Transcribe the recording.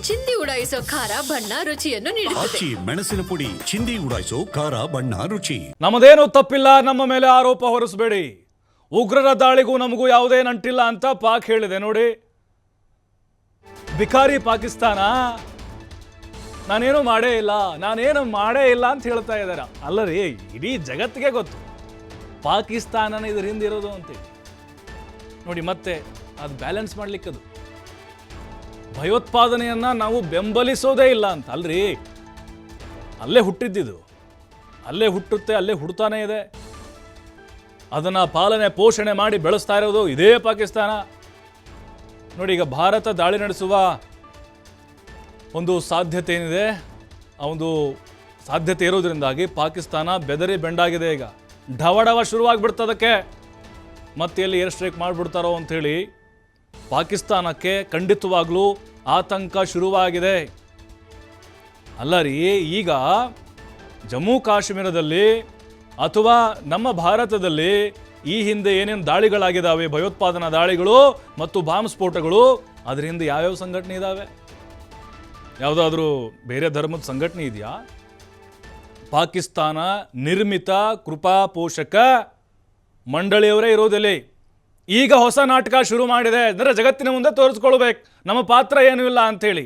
ಚಿಂದಿ ಉಡಾಯಿಸೋ ಖಾರ ಬಣ್ಣ ರುಚಿಯನ್ನು ನೀಡುತ್ತದೆ. ಆಚಿ ಮೆಣಸಿನ ಪುಡಿ ಚಿಂದಿ ಉಡಾಯಿಸೋ ಖಾರ ಬಣ್ಣ ರುಚಿ. ನಮ್ಮದೇನು ತಪ್ಪಿಲ್ಲ, ನಮ್ಮ ಮೇಲೆ ಆರೋಪ ಹೊರಿಸಬೇಡಿ. ಉಗ್ರರ ದಾಳಿಗೂ ನಮಗೂ ಯಾವುದೇ ನಂಟಿಲ್ಲ ಅಂತ ಪಾಕ್ ಹೇಳಿದೆ ನೋಡಿ. ಬಿಕಾರಿ ಪಾಕಿಸ್ತಾನ ನಾನೇನು ಮಾಡೇ ಇಲ್ಲ ಅಂತ ಹೇಳ್ತಾ ಇದ್ದಾರೆ. ಅಲ್ಲ ರೀ, ಇಡೀ ಜಗತ್ತಿಗೆ ಗೊತ್ತು ಪಾಕಿಸ್ತಾನನ ಇದ್ರ ಹಿಂದಿರೋದು ಅಂತೇಳಿ. ನೋಡಿ ಮತ್ತೆ ಅದು ಬ್ಯಾಲೆನ್ಸ್ ಮಾಡ್ಲಿಕ್ಕದು. ಭಯೋತ್ಪಾದನೆಯನ್ನ ನಾವು ಬೆಂಬಲಿಸೋದೇ ಇಲ್ಲ ಅಂತ ಅಲ್ರಿ. ಅಲ್ಲೇ ಹುಟ್ಟಿದ್ದಿದ್ದು, ಅಲ್ಲೇ ಹುಟ್ಟುತ್ತೆ, ಅಲ್ಲೇ ಹುಡ್ತಾನೆ ಇದೆ. ಅದನ್ನು ಪಾಲನೆ ಪೋಷಣೆ ಮಾಡಿ ಬೆಳೆಸ್ತಾ ಇರೋದು ಇದೇ ಪಾಕಿಸ್ತಾನ. ನೋಡಿ, ಈಗ ಭಾರತ ದಾಳಿ ನಡೆಸುವ ಒಂದು ಸಾಧ್ಯತೆ ಏನಿದೆ, ಆ ಒಂದು ಸಾಧ್ಯತೆ ಇರೋದ್ರಿಂದಾಗಿ ಪಾಕಿಸ್ತಾನ ಬೆದರಿ ಬೆಂಡಾಗಿದೆ. ಈಗ ಢವಢವ ಶುರುವಾಗ್ಬಿಡ್ತದಕ್ಕೆ, ಮತ್ತೆ ಎಲ್ಲಿ ಏರ್ ಸ್ಟ್ರೈಕ್ ಮಾಡಿಬಿಡ್ತಾರೋ ಅಂಥೇಳಿ ಪಾಕಿಸ್ತಾನಕ್ಕೆ ಖಂಡಿತವಾಗ್ಲೂ ಆತಂಕ ಶುರುವಾಗಿದೆ. ಅಲ್ಲ ರೀ, ಈಗ ಜಮ್ಮು ಕಾಶ್ಮೀರದಲ್ಲಿ ಅಥವಾ ನಮ್ಮ ಭಾರತದಲ್ಲಿ ಈ ಹಿಂದೆ ಏನೇನು ದಾಳಿಗಳಾಗಿದ್ದಾವೆ, ಭಯೋತ್ಪಾದನಾ ದಾಳಿಗಳು ಮತ್ತು ಬಾಂಬ್ ಸ್ಫೋಟಗಳು, ಅದ್ರ ಹಿಂದೆ ಯಾವ್ಯಾವ ಸಂಘಟನೆ ಇದ್ದಾವೆ? ಯಾವುದಾದ್ರೂ ಬೇರೆ ಧರ್ಮದ ಸಂಘಟನೆ ಇದೆಯಾ? ಪಾಕಿಸ್ತಾನ ನಿರ್ಮಿತ ಕೃಪಾ ಪೋಷಕ ಮಂಡಳಿಯವರೇ ಇರೋದಿಲ್ಲ. ಈಗ ಹೊಸ ನಾಟಕ ಶುರು ಮಾಡಿದೆ, ಅಂದರೆ ಜಗತ್ತಿನ ಮುಂದೆ ತೋರಿಸ್ಕೊಳ್ಬೇಕು ನಮ್ಮ ಪಾತ್ರ ಏನೂ ಇಲ್ಲ ಅಂಥೇಳಿ.